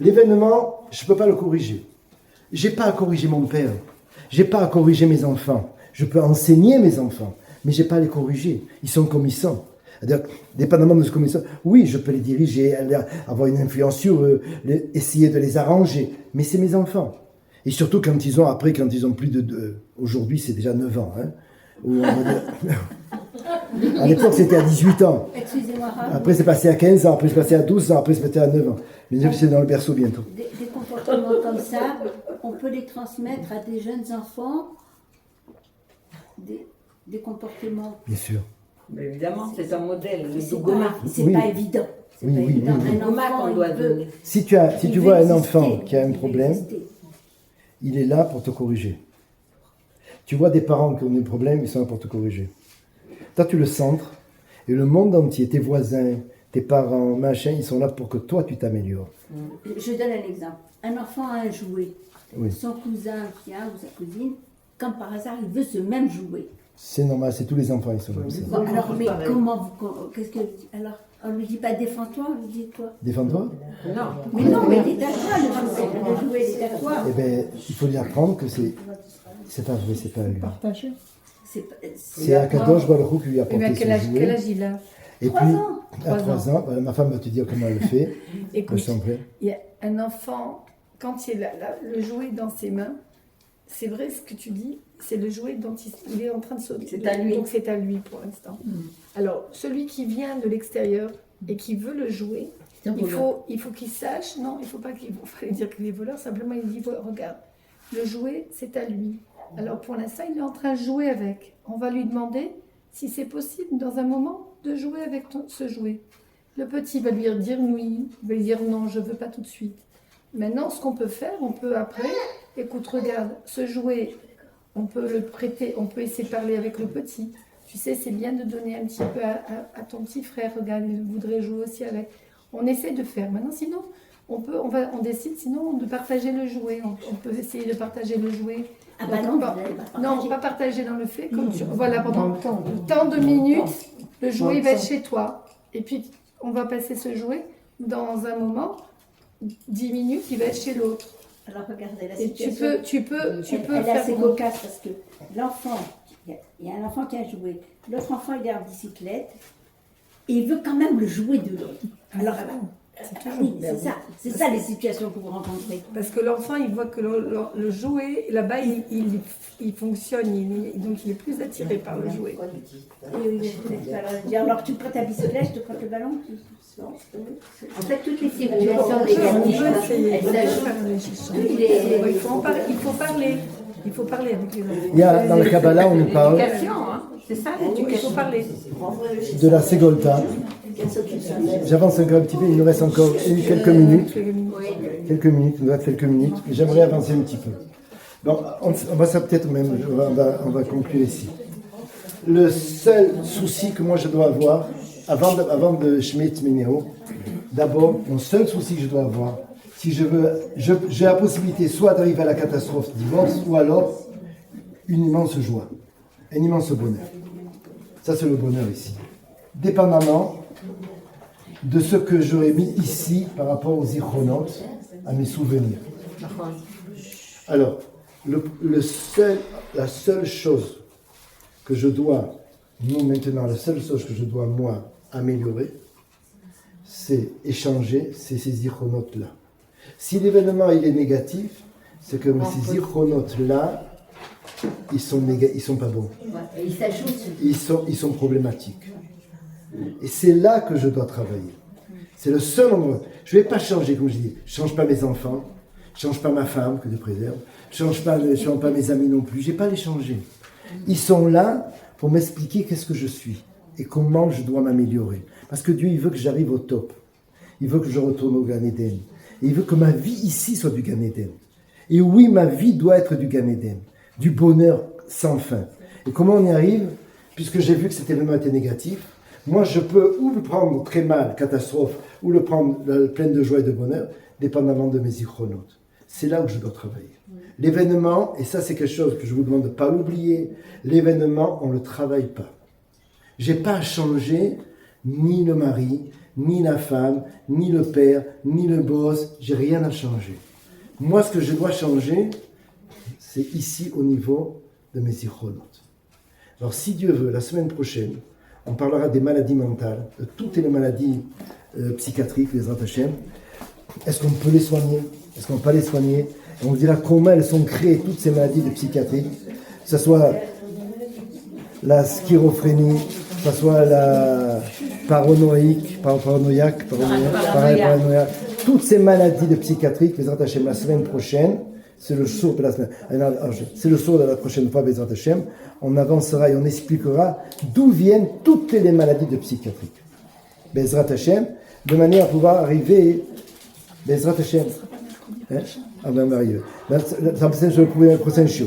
L'événement, je ne peux pas le corriger. Je n'ai pas à corriger mon père. Je n'ai pas à corriger mes enfants. Je peux enseigner mes enfants, mais je n'ai pas à les corriger. Ils sont comme ils sont. C'est-à-dire, dépendamment de ce qu'ils sont, oui, je peux les diriger, avoir une influence sur eux, essayer de les arranger, mais c'est mes enfants. Et surtout quand ils ont plus de aujourd'hui c'est déjà 9 ans. Hein, à l'époque c'était à 18 ans. Excusez-moi. Après c'est passé à 15 ans, après c'est passé à 12 ans, après c'est passé à 9 ans. Mais c'est dans le berceau bientôt. Des comportements comme ça, on peut les transmettre à des jeunes enfants, des comportements. Bien sûr. Mais évidemment, c'est un modèle, le C'est dogma. pas évident. C'est Oui, pas oui, évident. oui, oui. Un enfant, qu'on doit il veut- donner. Si tu il vois veut un enfant exister, qui a un il veut problème, exister. il est là pour te corriger. Tu vois des parents qui ont des problèmes, ils sont là pour te corriger. Toi, tu le centres, et le monde entier, tes voisins, tes parents, machin, ils sont là pour que toi, tu t'améliores. Je donne un exemple. Un enfant a un jouet. Oui. Son cousin vient ou sa cousine, comme par hasard, il veut ce même jouet. C'est normal, c'est tous les enfants, ils sont comme ça. Bon, alors, mais pareil. qu'est-ce que, alors, on lui dit pas défends-toi, on lui dit toi. Défends-toi. Non. Mais non, mais il est à toi le jouet, il est à toi. Eh bien, il faut lui apprendre que c'est pas vrai, c'est pas lui. Partager. C'est à Kadosh Baruch Hu qui lui a Eh bien, apporté quel ce âge jouet. il a? Et 3 puis, ans. à 3 3 ans, voilà, ma femme va te dire comment elle le fait. Écoute, s'il te plaît. il y a un enfant, quand il a le jouet dans ses mains, c'est vrai ce que tu dis, c'est le jouet dont il est en train de sauter. C'est à lui. Donc c'est à lui pour l'instant. Alors, celui qui vient de l'extérieur et qui veut le jouer, il faut qu'il sache, non, il ne faut pas qu'il fallait dire qu'il est voleur, simplement il dit, regarde, le jouet, c'est à lui. Alors pour l'instant, il est en train de jouer avec. On va lui demander si c'est possible, dans un moment, de jouer avec ce jouet. Le petit va lui dire oui, il va lui dire non, je ne veux pas tout de suite. Maintenant, ce qu'on peut faire, on peut après, écoute, regarde, ce jouet, on peut le prêter, on peut essayer de parler avec le petit. Tu sais, c'est bien de donner un petit peu à ton petit frère, regarde, il voudrait jouer aussi avec. On essaie de faire. Maintenant, sinon, on décide sinon de partager le jouet. On peut essayer de partager le jouet. Ah bah non, Pas- vous allez pas non, partager. pas partager dans le fait. Voilà, pendant tant de minutes, le jouet il va être chez toi. Et puis, on va passer ce jouet dans un moment, 10 minutes, il va être chez l'autre. Alors regardez la Et situation. tu peux Elle est faire assez cocasse parce que l'enfant, il y a un enfant qui a joué, l'autre enfant il est en bicyclette et il veut quand même le jouer de l'autre. Alors oui, c'est ça les situations que vous rencontrez. Parce que l'enfant, il voit que le jouet, là-bas, il fonctionne, donc il est plus attiré par le jouet. Alors tu prends ta bicyclette, je te prends le ballon. En fait, toutes les situations On négatives, peut essayer. elles ajoutent. Il faut parler. Il faut parler avec les enfants. Il y a, dans le Kabbalah, on nous parle L'éducation, hein. C'est ça Il l'éducation. faut parler. de la Ségolta. J'avance encore un petit peu, il nous reste encore quelques minutes. Quelques minutes, il nous reste quelques minutes. Mais j'aimerais avancer un petit peu. Bon, on va ça peut-être même, on va conclure ici. Le seul souci que moi je dois avoir, avant de Schmitt Ménéo, d'abord, mon seul souci que je dois avoir, si je veux, j'ai la possibilité soit d'arriver à la catastrophe divorce, ou alors une immense joie, un immense bonheur. Ça c'est le bonheur ici. Dépendamment de ce que j'aurais mis ici par rapport aux ichronotes, à mes souvenirs. Alors, la seule chose que je dois, nous maintenant, la seule chose que je dois, moi, améliorer, c'est échanger, c'est ces ichronotes-là. Si l'événement il est négatif, c'est que ces ichronotes-là, ils sont pas bons. Et il s'ajoute. Ils sont problématiques. Et c'est là que je dois travailler. C'est le seul endroit. Je ne vais pas changer, comme je dis. Je ne change pas mes enfants, je ne change pas ma femme, que Dieu préserve. Je ne change pas mes amis non plus. Je n'ai pas à les changer. Ils sont là pour m'expliquer qu'est-ce que je suis et comment je dois m'améliorer. Parce que Dieu, il veut que j'arrive au top. Il veut que je retourne au Gan Eden. Et il veut que ma vie ici soit du Gan Eden. Et oui, ma vie doit être du Gan Eden. Du bonheur sans fin. Et comment on y arrive? Puisque j'ai vu que cet événement était négatif, moi je peux ou le prendre très mal, catastrophe, ou le prendre plein de joie et de bonheur, dépendamment de mes ichronotes. C'est là où je dois travailler. L'événement, et ça c'est quelque chose que je vous demande de ne pas l'oublier, l'événement, on ne le travaille pas. J'ai pas à changer ni le mari, ni la femme, ni le père, ni le boss, j'ai rien à changer. Moi, ce que je dois changer, c'est ici au niveau de mes zichronot. Alors, si Dieu veut, la semaine prochaine, on parlera des maladies mentales, de toutes les maladies psychiatriques, les Hashem. Est-ce qu'on peut les soigner? Est-ce qu'on peut pas les soigner? Et on vous dira comment elles sont créées, toutes ces maladies de psychiatrie, que ce soit la schizophrénie, que ce soit la paranoïaque, toutes ces maladies de psychiatrie, les Hashem, la semaine prochaine, c'est le sourd de la semaine. C'est le sourd de la prochaine fois, Bezrat Hashem. On avancera et on expliquera d'où viennent toutes les maladies de psychiatrie. Bezrat Hashem, de manière à pouvoir arriver. Bezrat Hashem. Ah ben, on va arriver. Ça, c'est le prochain show.